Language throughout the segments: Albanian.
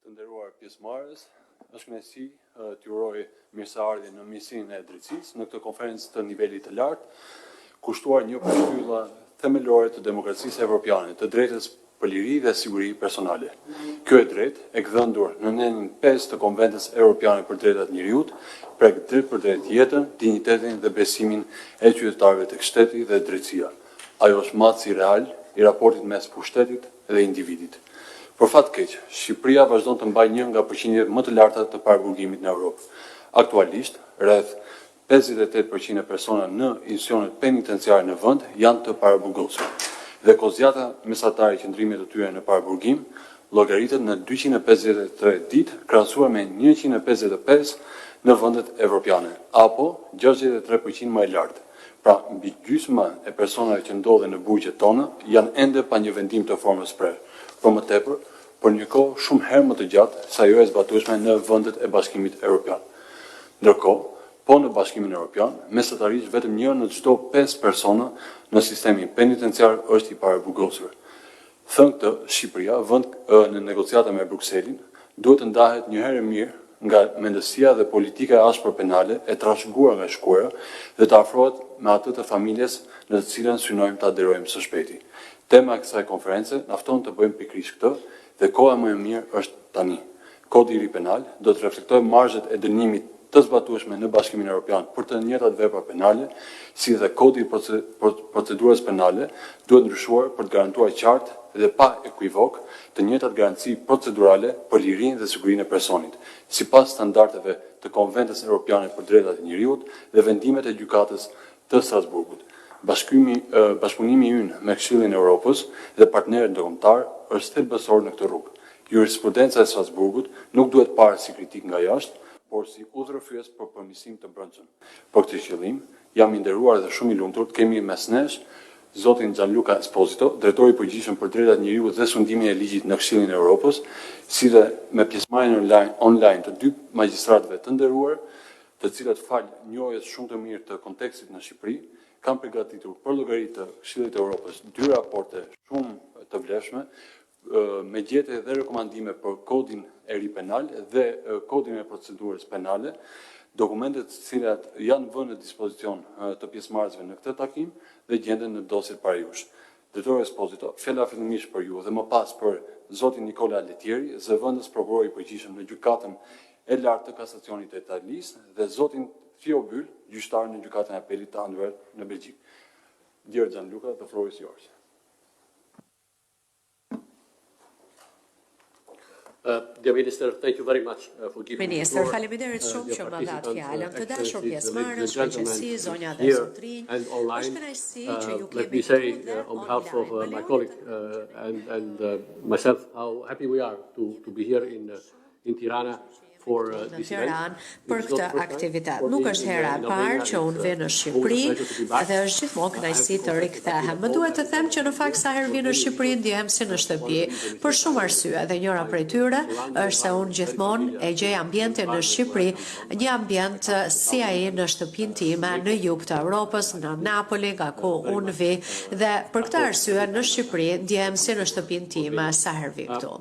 Të nderuar pjesëmarrës, është kënaqësi t'ju uroj mirëseardhje në misinë e drejtësisë në këtë konferencë të nivelit të lartë, kushtuar një postula themelore të demokracisë evropiane, të drejtës për liri dhe siguri personale. Kjo e drejtë e gdhëndur në nenin 5 të Konventës Evropiane për Drejtat e Njerëzit, prek drejt për drejt jetën, dinjitetin dhe besimin e qytetarëve tek shteti dhe drejtësia. Ajo është matësi real i raportit mes pushtetit dhe individit. Për fat keq, Shqipëria vazhdon të mbajë një nga përqindjet më të larta të paraburgimit në Europë. Aktualisht, rreth 58% e persona në institucionet penitenciare në vend janë të paraburgosur. Dhe kozjata mesatare qëndrimit të tyre në paraburgim llogaritet në 253 ditë krahasuar me 155 në vendet evropiane, apo 63% më e lartë. Pra, mbi gjysma e personave që ndodhen në burgjet tona janë ende pa një vendim të formës prerë. Për më tepër, për një kohë shumë herë më të gjatë sa jo e zbatueshme në vendet e Bashkimit Evropian. Ndërkohë, po në Bashkimin Evropian, mesatarisht vetëm një në çdo 5 persona në sistemin penitenciar është i paraburgosur. Thënë këtë, Shqipëria, vend në negociata me Brukselin, duhet të ndahet një herë mirë nga mendësia dhe politika e ashpër penale e trashëguar nga shkuara dhe të afrohet me atë të familjes në të cilën synojmë të aderojmë së shpejti. Tema e kësaj konference nafton të bëjmë pikërisht këtë dhe koha më e mirë është tani. Kodi i ri penal do të reflektojë marzhet e dënimit të zbatueshme në Bashkimin Evropian për të njëjtat vepra penale, si dhe kodi i procedurës penale duhet ndryshuar për të garantuar qartë dhe pa ekuivok të njëjtat garanci procedurale për lirinë dhe sigurinë e personit, sipas standardeve të Konventës Evropiane për Drejtat e Njerëzit dhe vendimet e Gjykatës të Strasburgut. Bashkëpunimi ynë me Këshillin e Europës dhe partnerët ndërkombëtar është thelbësor në këtë rrugë. Jurisprudenca e Strasburgut nuk duhet parë si kritik nga jashtë, por si udhërrëfyes për përmirësim të brendshëm. Për këtë qëllim, jam i nderuar dhe shumë i lumtur të kemi mes nesh zotin Gianluca Esposito, drejtori i përgjithshëm për drejtat e njerëzit dhe sundimin e ligjit në Këshillin e Europës, si dhe me pjesëmarrjen online të dy magjistratëve të nderuar, të cilët fal njohjes shumë të mirë të kontekstit në Shqipëri, kanë përgatitur për llogari të Këshillit të Europës 2 raporte shumë të vlefshme me gjetje dhe rekomandime për kodin e ri penal dhe kodin e procedurës penale, dokumentet të cilat janë vënë në dispozicion të pjesëmarrësve në këtë takim dhe gjenden në dosjet para jush. Drejtori Esposito, fjala fillimisht për ju dhe më pas për zotin Nikola Letieri, zëvendës prokuror i përgjithshëm në gjykatën e lartë të kasacionit të Italisë dhe zotin Fio Byll, gjyqtar në gjykatën e apelit të Anvers në Belgjik. Dear Gianluca, the floor is yours. Dear Minister, thank you very much for giving me the Minister, floor. faleminderit shumë që më dha fjalën. Të dashur pjesëmarrësh, ladies and përgjithësi, gentlemen, zonja dhe here zotrinj. and online, Është kënaqësi që ju let kemi me say këtu dhe on behalf of online. my colleague and myself how happy we are to be here in Tirana for në this Tiranë event. për këtë aktivitet. Nuk është hera e parë që unë vi në Shqipëri dhe është gjithmonë kënaqësi të rikthehem. Më duhet të them që në fakt sa herë vi në Shqipëri ndihem si në shtëpi për shumë arsye dhe njëra prej tyre është se unë gjithmonë e gjej ambientin në Shqipëri një ambient si ai në shtëpinë time në jug të Europës, në Napoli, nga ku unë vi dhe për këtë arsye në Shqipëri ndihem si në shtëpinë time sa herë vi këtu.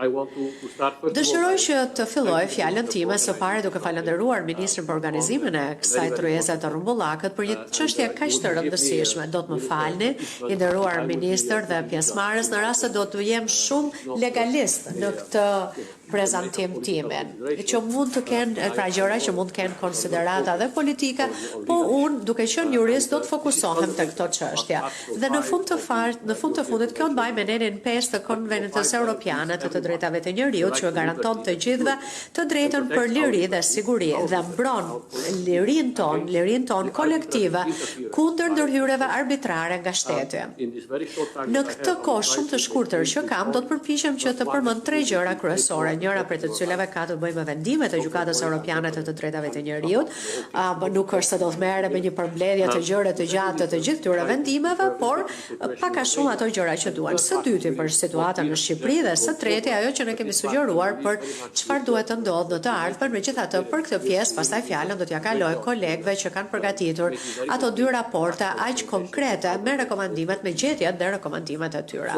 I want to start first of all Dëshiroj që të filloj fjalën time së pari duke falendëruar ministrin për organizimin e kësaj tryeze të rrumbullakët për një çështje kaq të rëndësishme. Do të më falni, i nderuar ministër dhe pjesëmarrës, në rast se do të jem shumë legalist në këtë prezantim timin, që mund të kenë pra gjëra që mund të kenë konsiderata dhe politike, po unë duke qenë jurist do të fokusohem te këto çështje. Dhe në fund të fundit kjo mbaj me nenin 5 të Konventës Evropiane të drejtave të njerëzit që garanton të gjithëve të drejtën për liri dhe siguri dhe mbron lirinë ton kolektive kundër ndërhyrjeve arbitrare nga shteti. Në këtë kohë shumë të shkurtër që kam, do të përpiqem që të përmend 3 gjëra kryesore. njëra prej të cilave ka të bëjë me vendimet e Gjykatës Evropiane të drejtave të njerëzit. Nuk është se do të merre me një përmbledhje të gjëra të gjatë të gjithë këtyre vendimeve, por pak a shumë ato gjëra që duan. Së dyti për situatën në Shqipëri dhe së treti ajo që ne kemi sugjeruar për çfarë duhet të ndodhë në të ardhmen. Megjithatë, për këtë pjesë pastaj fjalën do t'ja kaloj kolegëve që kanë përgatitur ato dy raporte aq konkrete me rekomandimet, me gjetjet dhe rekomandimet e tyre.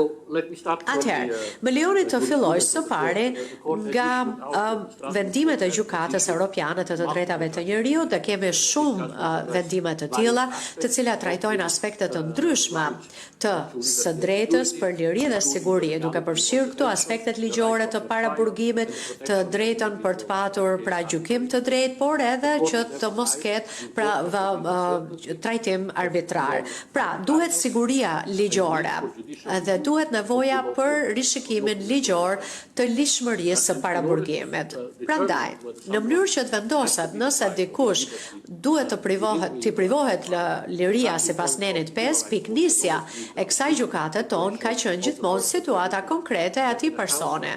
Atëherë, më lejoni të filloj së pari nga vendimet e Gjykatës Evropiane të drejtave të njerëzit, dhe kemi shumë vendime të tilla, të cilat trajtojnë aspekte të ndryshme të së drejtës për liri dhe siguri, duke përfshirë këtu aspektet ligjore të paraburgimit, të drejtën për të patur pra gjykim të drejtë, por edhe që të mos ketë pra trajtim arbitrar. Pra, duhet siguria ligjore dhe duhet nevoja për rishikimin ligjor të lishmërisë së paraburgimit. Prandaj, në mënyrë që të vendoset nëse dikush duhet të privohet liria sipas nenit 5, piknisja e kësaj gjykate ton ka qenë gjithmonë situata konkrete e atij persone.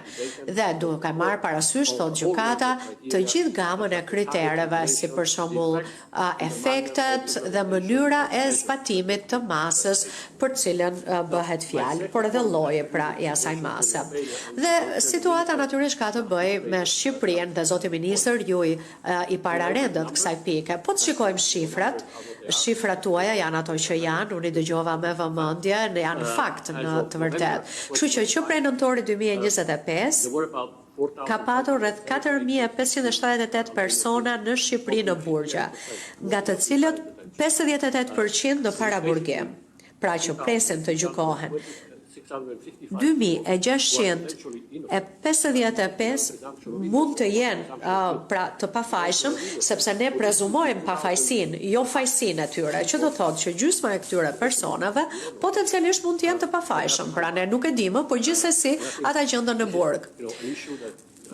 Dhe duke marrë parasysh, thot gjykata, të gjithë gamën e kritereve, si për shembull efektet dhe mënyra e zbatimit të masës për cilën bëhet fjalë, por edhe lloji pra i asaj mase. Dhe situata natyrisht ka të bëjë me Shqipërinë dhe zoti ministër ju i pararendët kësaj pike. Po të shikojmë shifrat tuaja janë ato që janë, unë i dëgjova me vëmendje, janë fakt në të vërtet. Kështu që prej nëntorit 2025 ka patur rreth 4578 persona në Shqipëri në burgje, nga të cilët 58% në paraburgim, pra që presin të gjykohen. 2655 mund të jenë pra të pafajshëm, sepse ne prezumojmë pafajsinë, jo fajsinë e tyre, që do thotë që gjysma e këtyre personave potencialisht mund të jenë të pafajshëm. Pra ne nuk e dimë, por gjithsesi ata gjenden në burg.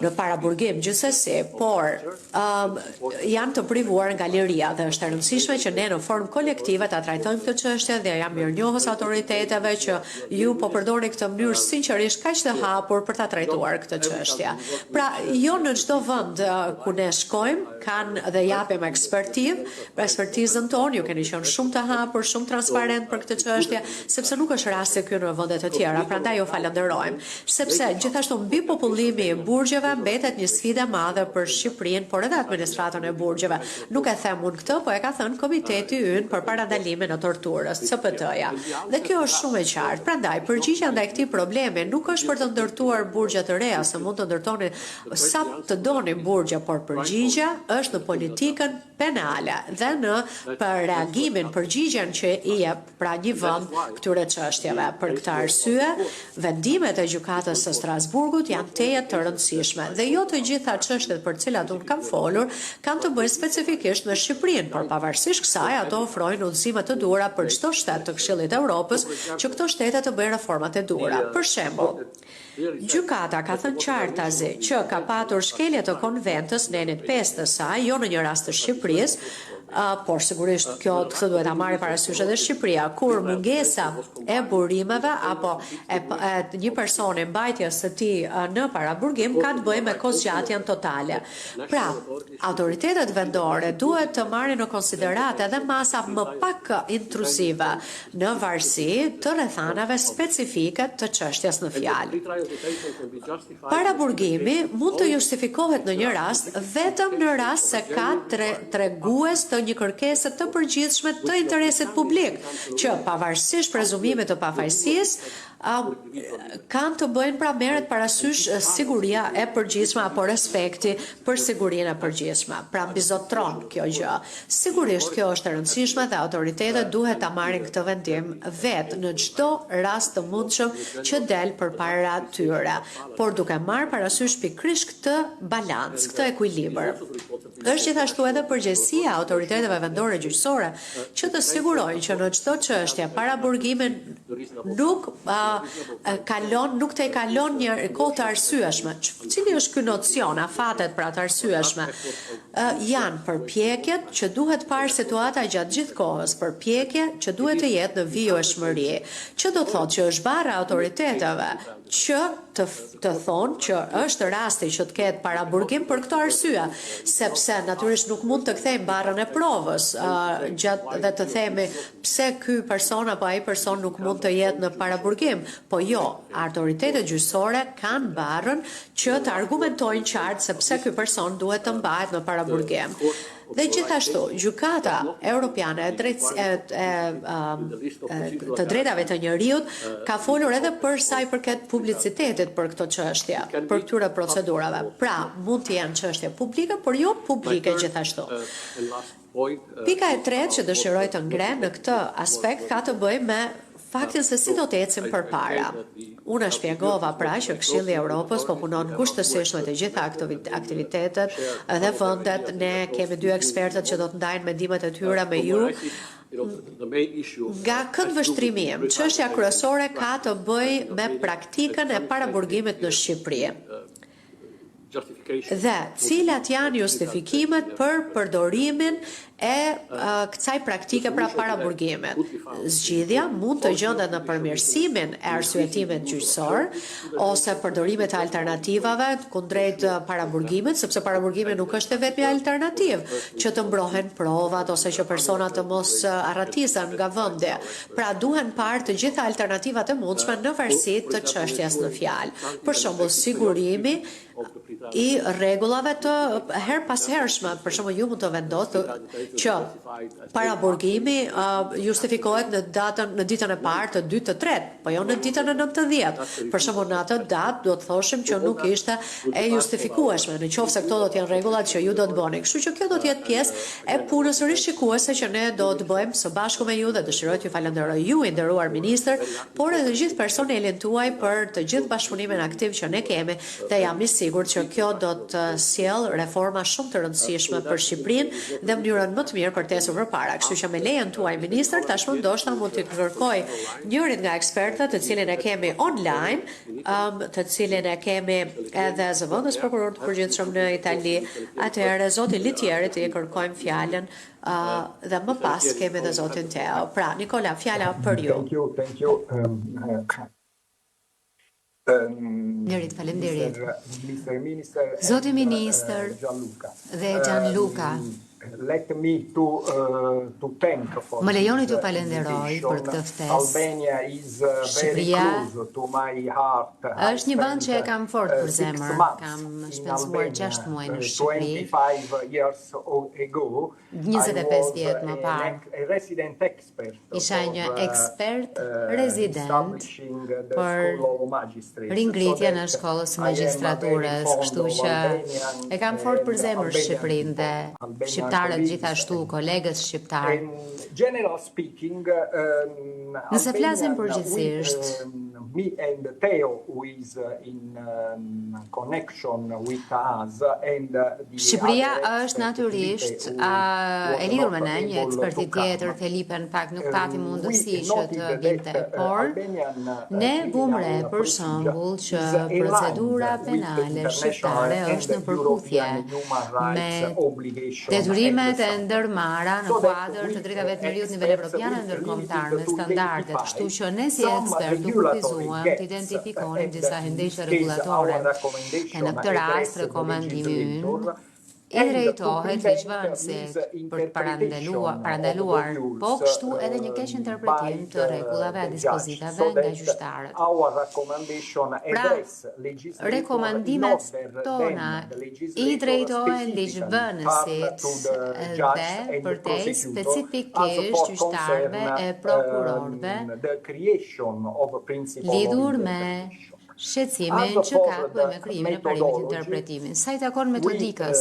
Në paraburgim gjithsesi, por janë të privuar nga liria dhe është e rëndësishme që ne në formë kolektive ta trajtojmë këtë çështje dhe jam mirënjohës autoriteteve që ju po përdorni këtë mënyrë sinqerisht kaq të hapur për ta trajtuar këtë çështje. Pra, jo në çdo vend ku ne shkojmë kanë dhe japim ekspertivë, për ekspertizën tonë ju keni qenë shumë të hapur, shumë transparent për këtë çështje, sepse nuk është rasti ky në vende të tjera, prandaj ju falenderojmë, sepse gjithashtu mbi popullimi i burgjeve mbetet një sfidë e madhe për Shqipërinë, por edhe administratën e burgjeve. Nuk e them unë këtë, po e ka thënë Komiteti ynë për parandalimin e torturës, CPT-ja. Dhe kjo është shumë e qartë. Prandaj, përgjigjja ndaj këtij problemi nuk është për të ndërtuar burgje të reja, se mund të ndërtoni sa të doni burgje, por përgjigjja është në politikën penale dhe në për reagimin, përgjigjen që i jep pra një vend këtyre çështjeve. Për këtë arsye, vendimet e gjykatës së Strasburgut janë teje të rëndësishme dhe jo të gjitha çështjet për cilat unë kam folur kanë të bëjnë specifikisht me Shqipërinë, por pavarësisht kësaj ato ofrojnë udhëzime të duhura për çdo shtet të Këshillit të Evropës që këto shtete të bëjnë reformat e duhura. Për shembull, gjykata ka thënë qartazi që ka patur shkelje të konventës në nenit 5 të saj, jo në një rast të Shqipërisë, por sigurisht këtë duhet ta marrë parasysh edhe Shqipëria, kur mungesa e burimeve apo një personi mbajtjes së tij në paraburgim ka të bëjë me kozgjatjen totale. Pra, autoritetet vendore duhet të marrin në konsiderat edhe masa më pak intruzive në varësi të rrethanave specifike të çështjes në fjalë. Paraburgimi mund të justifikohet në një rast vetëm në rast se ka tregues të një kërkesë të përgjithshme të interesit publik, që pavarësisht prezumimit të pafajësisë, kanë të bëjnë pra merret parasysh siguria e përgjithshme apo respekti për sigurinë e përgjithshme. Pra mbizotron kjo gjë. Sigurisht kjo është e rëndësishme dhe autoritetet duhet ta marrin këtë vendim vetë në çdo rast të mundshëm që del përpara tyre, por duke marrë parasysh pikërisht këtë balancë, këtë ekuilibër. Është gjithashtu edhe përgjegjësia e autoritetit autoriteteve vendore gjyqësore që të sigurojnë që në çdo çështje paraburgimi nuk të kalon një kohë të arsyeshme. Cili është ky nocion, afatet për atë arsyeshme? Janë përpjekjet që duhet parë situata gjatë gjithë kohës, përpjekje që duhet të jetë në vijshmëri, që do të thotë që është bara autoriteteve që të thonë që është rasti që të ketë paraburgim për këto arsye, sepse natyrisht nuk mund të kthejmë barrën e provës dhe të themi pse ky person apo ai person nuk mund të jetë në paraburgim, po jo, autoritetet gjyqësore kanë barrën që të argumentojnë qartë se pse ky person duhet të mbahet në paraburgim. Dhe gjithashtu, gjykata europiane të drejtave të njerëzit ka folur edhe për sa i përket publicitetit për këto çështje, për këtyre procedurave. Pra, mund të jenë çështje publike, por jo publike gjithashtu. Pika e tretë që dëshiroj të ngre në këtë aspekt ka të bëjë me faktin se si do të ecim përpara. Unë shpjegova pra që Këshilli i Evropës po punon kushtësisht me të gjitha aktivitetet dhe vendet. Ne kemi 2 ekspertët që do të ndajnë mendimet e tyre me ju. Nga këtë vështrimim, çështja kryesore ka të bëjë me praktikën e paraburgimit në Shqipëri. Dhe cilat janë justifikimet për përdorimin e kësaj praktike pra paraburgimit. Zgjidhja mund të gjendet në përmirësimin e arsyetimit gjyqësor ose përdorimet e alternativave kundrejt paraburgimit, sepse paraburgimi nuk është vetëm alternativë që të mbrohen provat ose që personat të mos arratisen nga vendi. Pra duhen parë të gjitha alternativat e mundshme në varësi të çështjes në fjalë. Për shembull, sigurimi i rregullave të her pas hershme. Për shembull, ju mund të vendosni që paraburgimi justifikohet në ditën e parë, të dytë, të tretë, po jo në ditën e 90. Për shembull, në atë datë do të thoshim që nuk ishte e justifikueshme, nëse këto do të jenë rregullat që ju do të bëni. Kështu që kjo do të jetë pjesë e punës rishikuese që ne do të bëjmë së bashku me ju dhe dëshiroj t'ju falenderoj ju, i nderuar ministër, por edhe gjithë personelin tuaj për të gjithë bashkëpunimin aktiv që ne kemi dhe jam i sigurt që kjo do të sjellë reforma shumë të rëndësishme për Shqipërinë dhe mënyrën më të mirë për të ecur përpara. Kështu që me lejen tuaj ministër, tashmë ndoshta mund të kërkoj njërin nga ekspertët, të cilin e kemi online, të cilin e kemi edhe zëvendës prokuror të përgjithshëm në Itali. Atëherë zoti Litieri të kërkojmë fjalën dhe më pas kemi edhe zotin Teo. Pra, Nikola, fjala për ju. Thank you. Njërit, falemderit. Minister, Zoti Minister dhe Gianluca, let me to thank for. Më lejoni t'ju falenderoj për këtë ftesë. Albania is very Shqipëria close to my heart. është një vend që e kam fort për zemër. Kam shpenzuar 6 muaj në Shqipëri. 25 years ago, 25 vjet më parë. a resident expert. Isha një ekspert rezident për për ringritjen e shkollës së magjistraturës, kështu që e kam fort për zemër Shqipërinë dhe shqiptarët gjithashtu, kolegët shqiptarë. General speaking, Nëse flasim përgjithsisht, me and Theo who is in connection with us and Shqipëria është natyrisht e lidhur me ne, një eksperti tjetër, Felipe, në fakt nuk pati mundësi që të vinte, por ne vum re për shembull që procedura penale shqiptare është në përputhje me detyrimet e ndërmarra në kuadër të drejtave të njerëzit në nivel evropian e ndërkombëtar me standardet, kështu që ne si ekspert u kufizuam të identifikonim disa hendeshe rregullatore. E në këtë rast rekomandimi ynë i drejtohet ligjvënësit për të parandaluar, po kështu edhe një keq interpretim të rregullave e dispozitave nga gjyqtarët. Pra, rekomandimet tona i drejtohen ligjvënësit dhe përtej specifikisht gjyqtarëve e prokurorëve lidhur me shqetësimin që ka të bëjë me krijimin e parimit interpretimin. Sa i takon metodikës,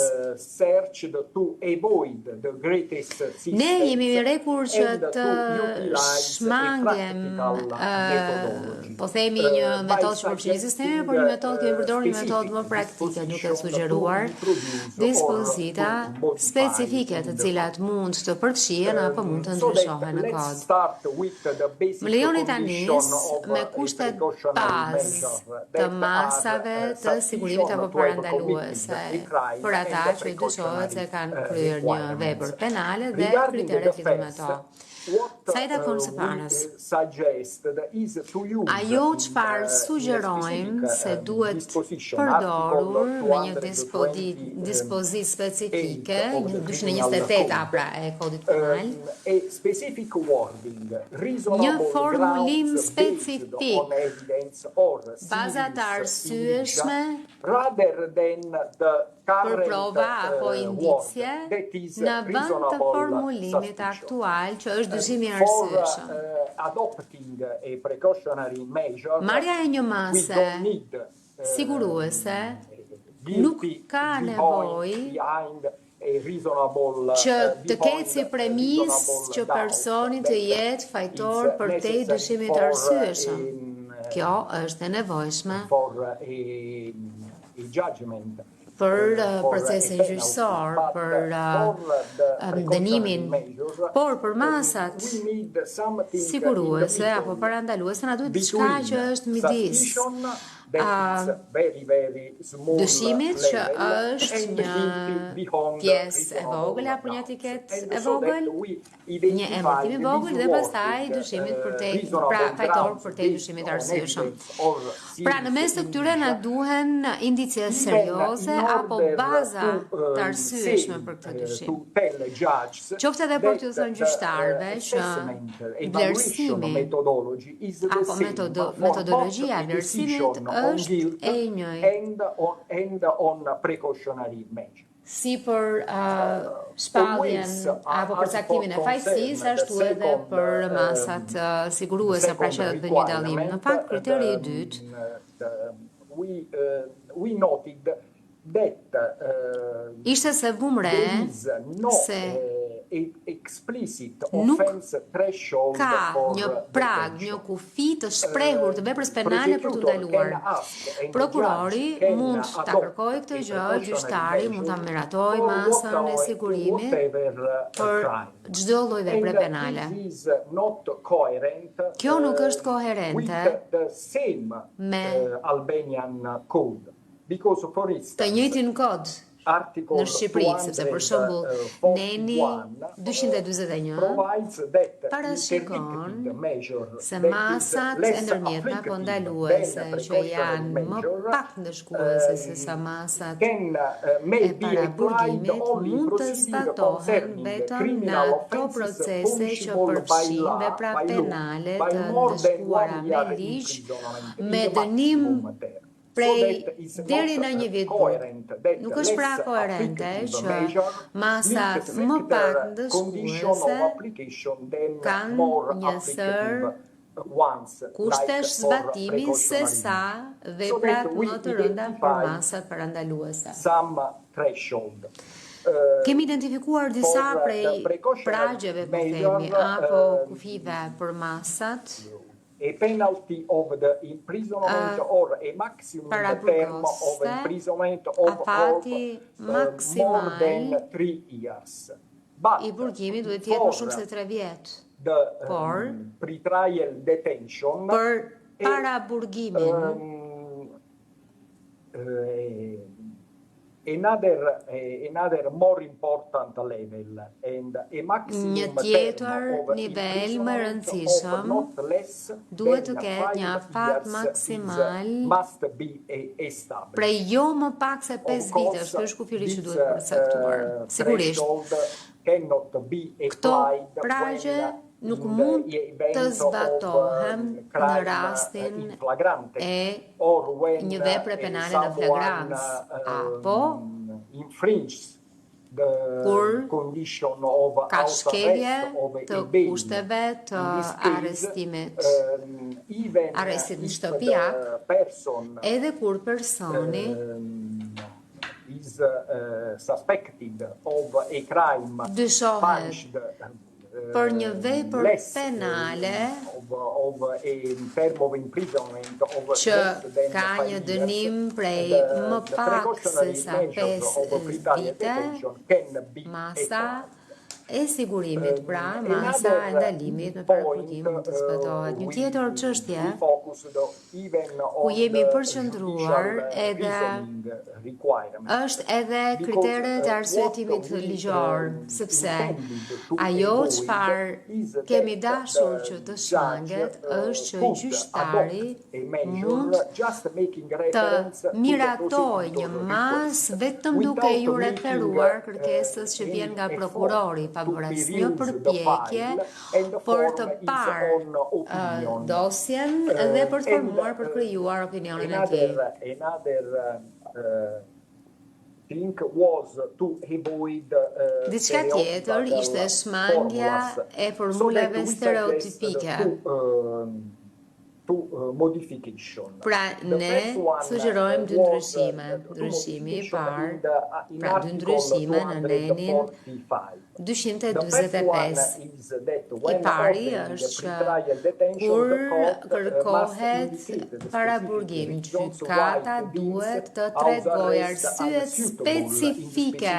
ne jemi mrekur që të shmangem, po themi një metodë që përfshin sistemi, por një metodë kemi përdorur një metodë më praktike, duke sugjeruar dispozita specifike të cilat mund të përfshihen apo mund të ndryshohen në kod. Më lejoni ta nis me kushtet bazë të masave të sigurimit apo parandaluese për ata që i dyshohet se kanë kryer një vepër penale dhe kriteret lidhur me to. Sa i takon së parës, ajo çfarë sugjerojmë se duhet përdorur me një dispozit specifike, në 28 pra e kodit penal, një formulim specifik, baza të arsyeshme për prova apo indicje në vend të formulimit aktual që është dyshimi i arsyeshëm. Marrja e një mase siguruese nuk ka nevojë që të ketë si premis që personi të jetë fajtor për te dyshimit arsyeshëm. Kjo është e nevojshme për procesin gjyqësor, për dënimin, por për masat siguruese apo parandaluese na duhet diçka që është midis dyshimit që është një pjesë e vogël apo një etiket e vogël, një emërtim i vogël dhe pastaj dyshimit për te fajtor për te dyshimit arsyeshëm. Pra në mes të këtyre na duhen indicie serioze apo baza të arsyeshme për këtë dyshim. Qoftë edhe për t'u thënë gjyqtarëve që vlerësimi apo metodologjia e vlerësimit është e njëjtë si për shpalljen apo përcaktimin e fajësisë, ashtu edhe për masat siguruese, pra që dhe një dallim. Në fakt, kriteri i dytë ishte se vumre se nuk ka një prag, një kufi të shprehur të veprës penale për t'u ndaluar. Prokurori mund ta kërkojë këtë gjë, gjyqtari mund ta miratojë masën e sigurimit për çdo lloj vepre penale. Kjo nuk është koherente me të njëjtin kod në Shqipëri, sepse për shembull Neni 241 parashikon se masat e ndërmjetme apo ndaluese që janë më pak ndëshkuese se sa masat e paraburgimit mund të zbatohen vetëm në ato procese që përfshin vepra penale të ndëshkuara me ligj me dënim prej deri në një vit. Nuk është pra koherente që masat më pak ndëshkuese kanë një sër kushtesh zbatimi se sa veprat më të rënda për masat parandaluese. Kemi identifikuar disa prej pragjeve, po themi, apo kufive për masat, a penalty of the imprisonment or a maximum term of imprisonment of more than 3 years. I burgimi duhet të jetë më shumë se 3 vjet. Por pre-trial detention për para burgimin another more important level and a maximum një tjetër nivel më rëndësishëm duhet të ketë një afat maksimal prej jo më pak se 5 vitesh. Kjo është kufiri që duhet përcaktuar. Sigurisht, këto pragje nuk mund të zbatohen në rastin e një vepre penale në flagrancë apo kur ka shkelje të kushteve të arrestit në shtëpiak, edhe kur personi dyshohet për një vepër penale që ka një dënim prej më pak se sa 5 vite, masa e sigurimit, pra masa e ndalimit me parakurdim mund të zbatohet. Një tjetër çështje ku jemi përqendruar është edhe kriteret e arsyetimit ligjor, sepse ajo çfarë kemi dashur që të shmanget është që gjyqtari mund të miratojë një masë vetëm duke ju referuar kërkesës që vjen nga prokurori, pavarësisht një përpjekje për të parë dosjen dhe për të formuar për krijuar opinionin e tij. Diçka tjetër ishte shmangja e formulave stereotipike. Pra, ne sugjerojmë dy ndryshime. Ndryshimi I parë, pra dy ndryshime në nenin 225. I pari është që kur kërkohet paraburgim, gjykata duhet të tregojë arsyet specifike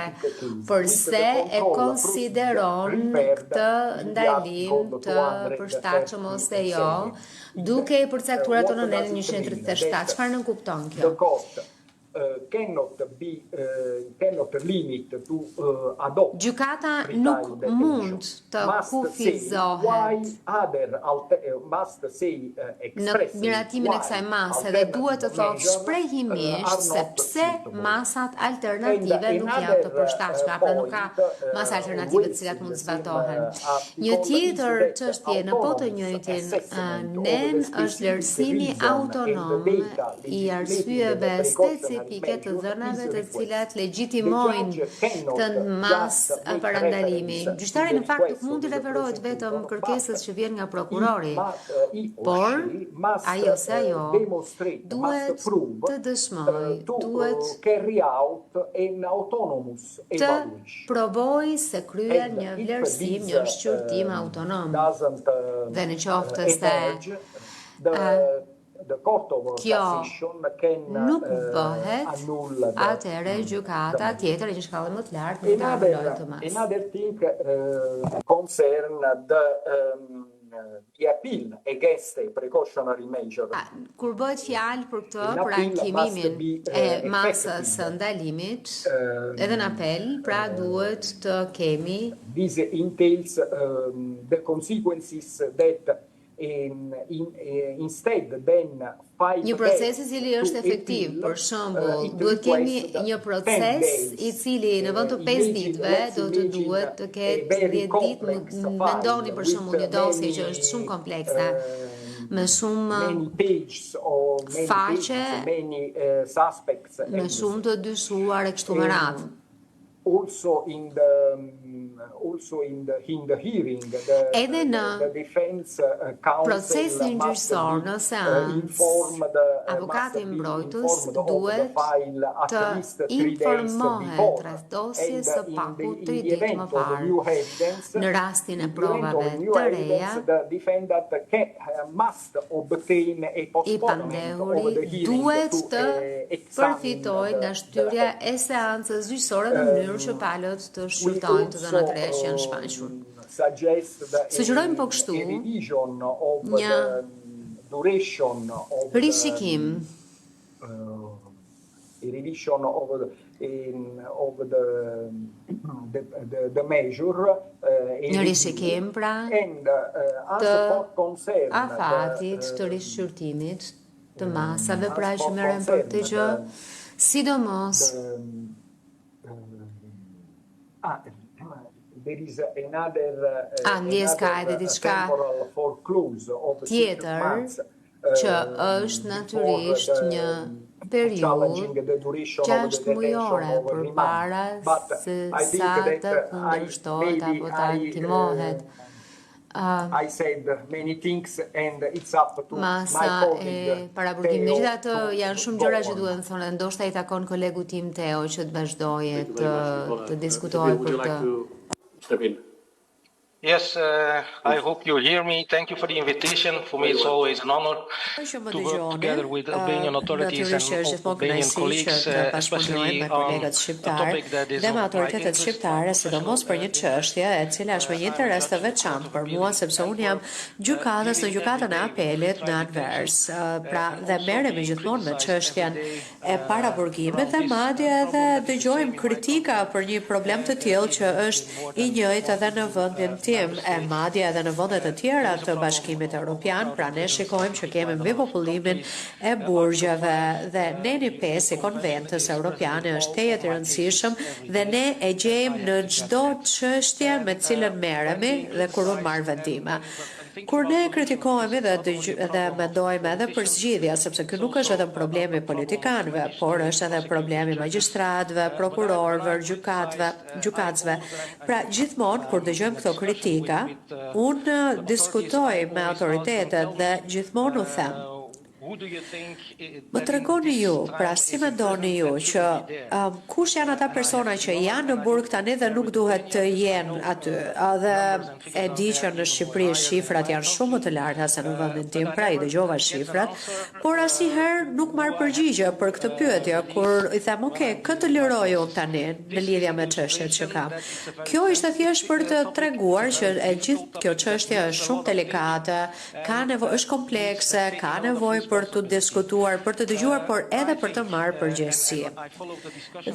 përse e konsideron këtë ndalim të përshtatshëm ose jo, duke I përcaktuar ato në nenin 137. Çfarë nën kupton kjo? Gjykata nuk mund të kufizohet në miratimin e kësaj mase dhe duhet të thotë shprehimisht se pse masat alternative nuk janë të përshtatshme, apo nuk ka masa alternative të cilat mund të zbatohen. Një tjetër çështje në po të njëjtin nen është vlerësimi autonom I arsyeve specifike të dhënave të cilat legjitimojnë këtë masë parandalimi. Gjyqtari në fakt nuk mund të referohet vetëm kërkesës që vjen nga prokurori, por ajo se ajo duhet të dëshmojë, duhet të provojë se kryen një vlerësim, një shqyrtim autonom. Dhe në qoftë se kjo nuk bëhet, atëherë gjykata tjetër e një shkallë më të lartë nuk ta avalojë të mas. Another thing concern the appeal against a precautionary measure. Kur bëhet fjalë për këtë, për ankimimin e masës së ndalimit, edhe në apel, pra duhet të kemi This entails the consequences that instead then një proces I cili është efektiv, për shembull, duhet kemi një proces I cili në vend të 5 ditëve do të duhet të ketë 10 ditë. Mendoni për shembull një dosje që është shumë komplekse, me shumë faqe, me shumë të dyshuar e kështu me radhë. Also in the hearing, edhe në procesin gjyqësor në seancë, avokati mbrojtës duhet të informohet rreth dosjes së paku 3 ditë më parë. Në rastin e provave të reja, I pandehuri duhet të përfitojë nga shtyrja e seancës gjyqësore në mënyrë që palët të shqyrtojnë të dhënat e reja që janë shfaqur. Sugjerojmë po kështu një rishikim një rishikim pra të afatit të rishqyrtimit të masave pra që merren për këtë gjë, sidomos ndjes ka edhe diçka tjetër që është natyrisht një periudhë 6 mujore përpara se sa të kundërshtohet apo të timohet. I said many things and it's up to Masa e paraburgimit. Megjithatë janë shumë gjëra që duhet të thonë, ndoshta i takon kolegu tim Teo që të vazhdojë të diskutojë për të. Yes, I hope you hear me. Thank you for the invitation. For me, it's always an honor to work together with Albanian authorities and Albanian colleagues, especially on a topic that is dhe me of my autoritetet interest. shqiptare, sidomos për një çështje e cila është me një interes të veçantë për mua, sepse unë jam gjykatës në gjykatën e apelit në Anvers. Pra, dhe merremi gjithmonë me çështjen e paraburgimit dhe madje edhe dëgjojmë kritika për një problem të tillë që është i njëjtë edhe në vendin tim e madje edhe në vendet të tjera të Bashkimit Evropian. Pra ne shikojmë që kemi mbi popullimin e burgjeve dhe neni 5 i konventës evropiane është tejet i rëndësishëm dhe ne e gjejmë në çdo çështje me cilën merremi dhe kur unë marr vendime. Kur ne kritikohemi dhe mendojmë edhe për zgjidhja, sepse ky nuk është vetëm problemi politikanëve, por është edhe problemi magjistratëve, prokurorëve, gjykatësve. Pra gjithmonë kur dëgjojmë këto kritika, unë diskutoj me autoritetet dhe gjithmonë u them: më tregoni ju, pra si mendoni ju që kush janë ata persona që janë në burg tani dhe nuk duhet të jenë aty? Dhe e di që në Shqipëri shifrat janë shumë më të larta se në vendin tim, pra i dëgjova shifrat, por asnjëherë nuk marr përgjigje për këtë pyetje kur i them, "Ok, këtë liroj unë tani në lidhje me çështjet që kam." Kjo ishte thjesht për të treguar që e gjithë kjo çështje është shumë delikate, është komplekse, ka nevojë për të diskutuar, për të dëgjuar, por edhe për të marrë përgjegjësi.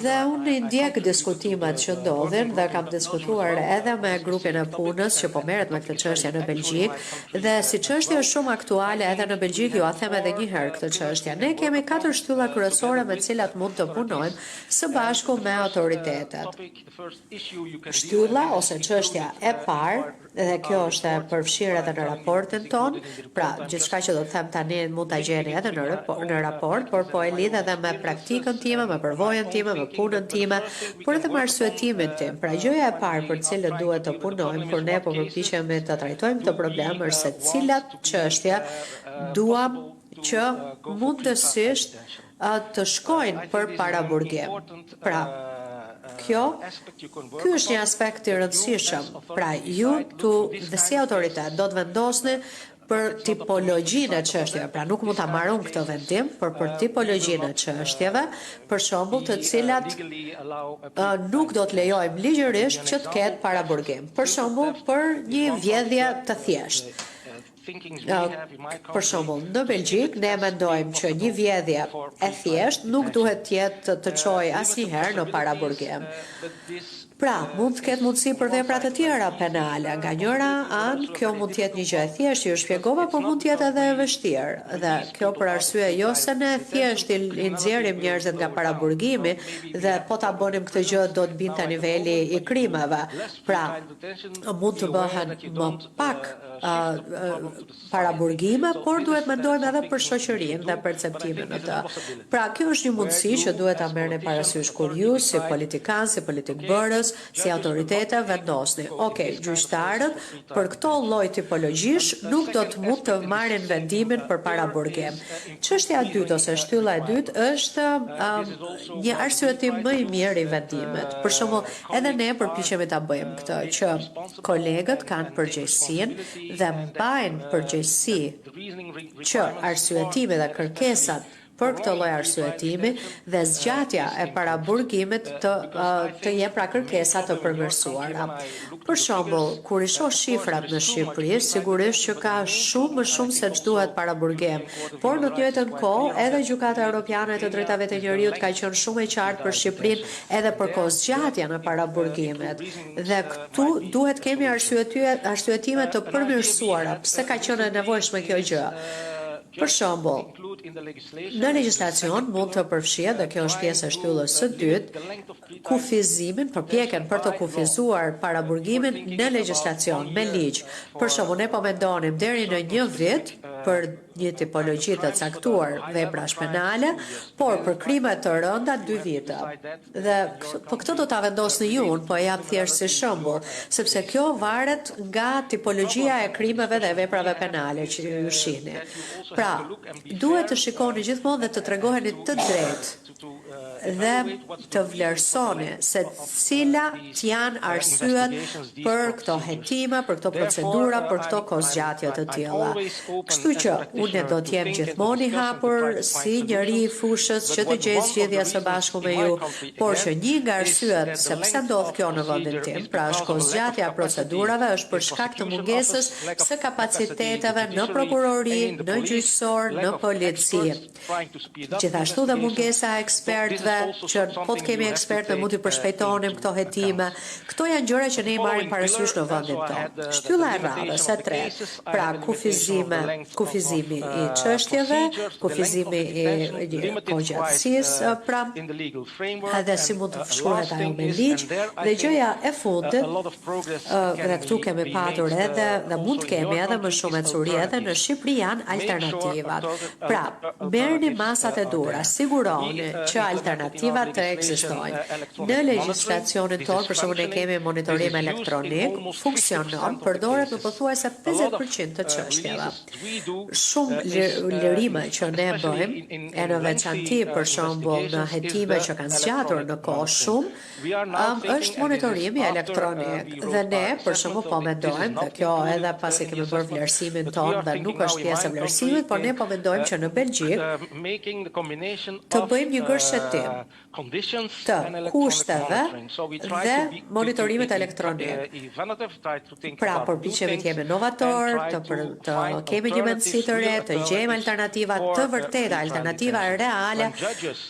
Dhe unë i ndjek diskutimet që ndodhin dhe kam diskutuar edhe me grupin e punës që po merret me këtë çështje në Belgjik dhe si çështje është shumë aktuale edhe në Belgjik, ju a them edhe një herë këtë çështje. Ne kemi 4 shtylla kryesore me të cilat mund të punojmë së bashku me autoritetet. Shtylla ose çështja e parë, dhe kjo është e përfshirë edhe në raportin ton, pra gjithçka që do të them tani mund ta gjeni edhe në raport, por po e lidh edhe me praktikën time, me përvojën time, me punën time, por edhe me arsyetimin tim. Pra gjëja e parë për cilën duhet të punojmë kur ne po përpiqemi të trajtojmë këtë problem është se cilat çështje duam që mundësisht të shkojnë për paraburgim. Pra, ky është një aspekt i rëndësishëm. Pra, ju dhe si autoritet do të vendosni për tipologjinë e çështjeve. Pra nuk mund ta marr unë këtë vendim, por për tipologjinë e çështjeve, për shembull, të cilat nuk do të lejojmë ligjërisht që të ketë paraburgim. Për shembull, për një vjedhje të thjeshtë. Për shembull, në Belgjik ne mendojmë që një vjedhje e thjeshtë nuk duhet të jetë të çojë asnjëherë në paraburgim. Pra, mund të ketë mundësi për vepra të tjera penale. Nga njëra anë, kjo mund të jetë një gjë e thjeshtë, ju shpjegova, por mund të jetë edhe e vështirë. Dhe kjo për arsye jo se ne thjesht i nxjerrim njerëzit nga paraburgimi dhe po ta bënim këtë gjë do të binte niveli i krimeve. Pra, mund të bëhen më pak paraburgime, por duhet mendojmë edhe për shoqërinë dhe perceptimin e të. Pra, kjo është një mundësi që duhet ta merrni parasysh kur ju si politikan, si politikbërës, si autoritete vendosni. Okej, gjyqtarët për këto lloj tipologjish nuk do të mund të marrin vendimin për paraburgim. Çështja e dytë ose shtylla e dytë është një arsyetim më i mirë i vendimit. Për shembull, edhe ne përpiqemi ta bëjmë këtë, që kolegët kanë përgjegjësinë dhe mbajnë përgjegjësi që arsyetimi dhe kërkesat për këtë lloj arsyetimi dhe zgjatja e paraburgimit të jenë pra kërkesa të përmirësuara. Për shembull, kur i shoh shifrat në Shqipëri, sigurisht që ka shumë më shumë se ç'duhet paraburgim, por në të njëjtën kohë edhe Gjykata Evropiane e të Drejtave të Njerëzit ka qenë shumë e qartë për Shqipërinë edhe për kohëzgjatjen e paraburgimit. Dhe këtu duhet kemi arsyetime të përmirësuara. Pse ka qenë e nevojshme kjo gjë? Për shembull, në legjislacion mund të përfshihet, dhe kjo është pjesë e shtyllës së dytë, kufizimin, përpjekjen për të kufizuar paraburgimin në legjislacion, me ligj. Për shembull, ne po mendonim deri në 1 vit për një tipologji të caktuar veprash penale, por për krime të rënda 2 vite. Dhe po këtë do ta vendosni ju, unë po e jap thjesht si shembull, sepse kjo varet nga tipologjia e krimeve dhe veprave penale që ju shihni. Pra, duhet të shikoni gjithmonë dhe të tregoheni të drejtë dhe të vlerësoni se cilat janë arsyet për këto hetime, për këto procedura, për këto kozgjatje të tilla. Kështu që unë do të jem gjithmonë i hapur si njëri i fushës që të gjej zgjedhja së bashku me ju, por që një nga arsyet se pse ndodh kjo në vendin tim, pra është kozgjatja e procedurave, është për shkak të mungesës së kapaciteteve në prokurori, në gjyqësor, në polici. Gjithashtu dhe mungesa e ekspertëve, që po të kemi ekspertë mund t'i përshpejtonim këto hetime. Këto janë gjëra që ne i marrim parasysh në vendin tonë. Shtylla e radhës e tretë, pra kufizimi i çështjeve, kufizimi i përgjithësisë, pra edhe si mund të shkruhet ajo me ligj, dhe gjëja e fundit, dhe këtu kemi patur edhe dhe mund të kemi edhe më shumë ecuri edhe në Shqipëri janë alternativat. Pra, merrni masat e dura, siguroni që alternativat të ekzistojnë. Në legjislacionin tonë, për shembull, ne kemi monitorim elektronik, funksionon, përdoret në pothuajse 50% të çështjeve. Shumë lërime që ne bëjmë, e në veçanti për shembull në hetime që kanë zgjatur në kohë shumë, është monitorimi elektronik. Dhe ne, për shembull, po mendojmë, dhe kjo edhe pasi kemi bërë vlerësimin tonë dhe nuk është pjesë e vlerësimit, por ne po mendojmë që në Belgjik të bëjmë një gërshetim të kushteve dhe monitorimit elektronik. Pra, përpiqemi të jemi inovator, të kemi një mendësi të re, të gjejmë alternativa të vërteta, alternativa reale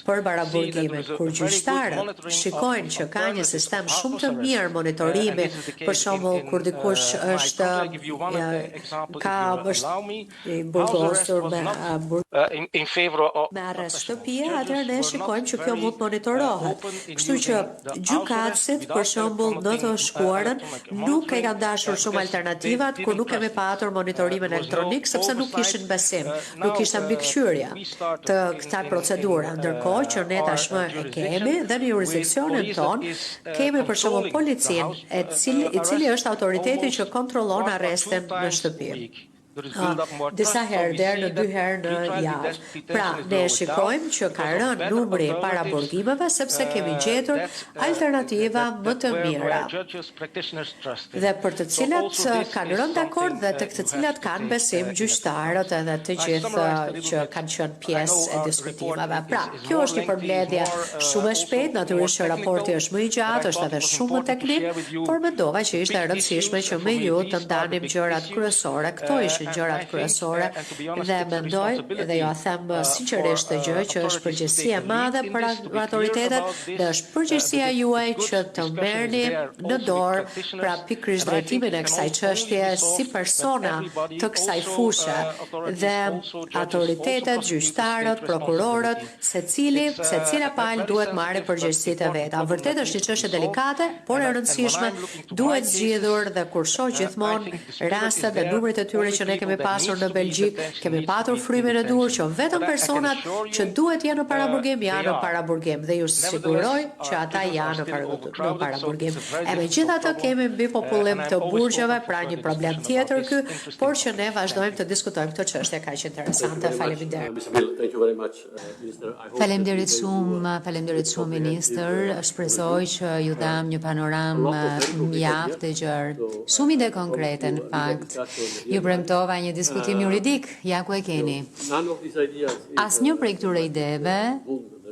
për baraburgimin. Kur gjyqtarët shikojnë që ka një sistem shumë të mirë monitorimi, për shembull kur dikush është i burgosur me arrest shtëpie, atëherë ne shikojmë që kjo mund monitorohet. Kështu që gjykatësit, për shembull, në të shkuarën, nuk e kanë dashur shumë alternativat kur nuk kemi patur monitorimin elektronik, sepse nuk kishin besim, nuk ishte mbikëqyrja të kësaj procedure. Ndërkohë që ne tashmë e kemi dhe në jurisdiksionin ton kemi për shembull policin, i cili është autoriteti që kontrollon arrestin në shtëpi. Disa herë deri në 2 herë në javë. Pra, ne shikojmë që ka rënë numri i paraburgimeve sepse kemi gjetur alternativa më të mira. Dhe për të cilat kanë rënë dakord dhe të cilat kanë besim gjyqtarët edhe të gjithë që kanë qenë pjesë e diskutimeve. Pra, kjo është një përmbledhje shumë e shpejtë, natyrisht që raporti është më i gjatë, është edhe shumë më teknik, por mendova që ishte e rëndësishme që me ju të ndanim gjërat kryesore. Këto ishin gjërat kryesore dhe mendoj dhe jo them sinqerisht të gjë që është përgjegjësia e madhe për autoritetet dhe është përgjegjësia juaj që të merrni në dorë pra pikërisht drejtimin e kësaj çështje si persona të kësaj fushë dhe autoritetet, gjyqtarët, prokurorët, secila palë duhet marrë përgjegjësitë e veta. Vërtet është një çështje delikate, por e rëndësishme, duhet zgjidhur dhe kur shoh gjithmonë rastet dhe numrit e tyre që ne kemi pasur në Belgjik, kemi patur frymin e dur që vetëm personat që duhet janë në paraburgim, janë në paraburgim dhe ju siguroj që ata janë në paraburgim. E megjithatë kemi mbi popullim të burgjeve, pra një problem tjetër ky, por që ne vazhdojmë të diskutojmë këtë çështje kaq interesante. Faleminderit. Faleminderit shumë ministër. Shpresoj që ju dam një panoramë mjaft të gjerë, shumë ide konkrete në fakt. Ju premtova një diskutim juridik, ja ku e keni. Asnjë prej këtyre ideve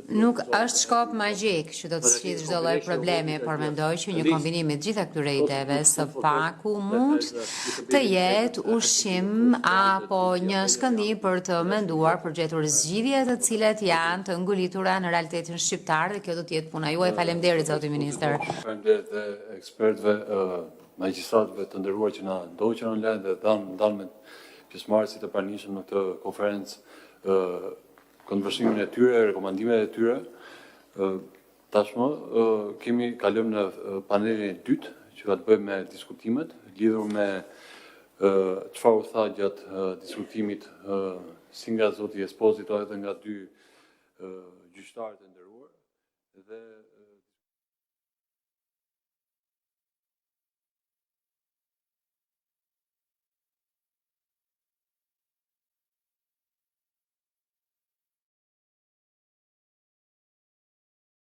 nuk është shkop magjik që do të zgjidhë çdo lloj problemi, por mendoj që një kombinim i të gjitha këtyre ideve së paku mund të jetë ushqim apo një shkëndijim për të menduar për gjetur zgjidhje të cilat janë të ngolitura në realitetin shqiptar dhe kjo do të jetë puna juaj. Faleminderit zoti ministër. Faleminderit dhe ekspertëve, magjistratëve të nderuar që na ndoqën online dhe dhanë me pjesëmarrësit e pranishëm në këtë konferencë konversimin e tyre, rekomandimet e tyre. Tashmë kalojmë në panelin e dytë që ka të bëjë me diskutimet lidhur me çfarë u tha gjatë diskutimit si nga zoti Esposito edhe nga dy gjyqtarët e nderuar dhe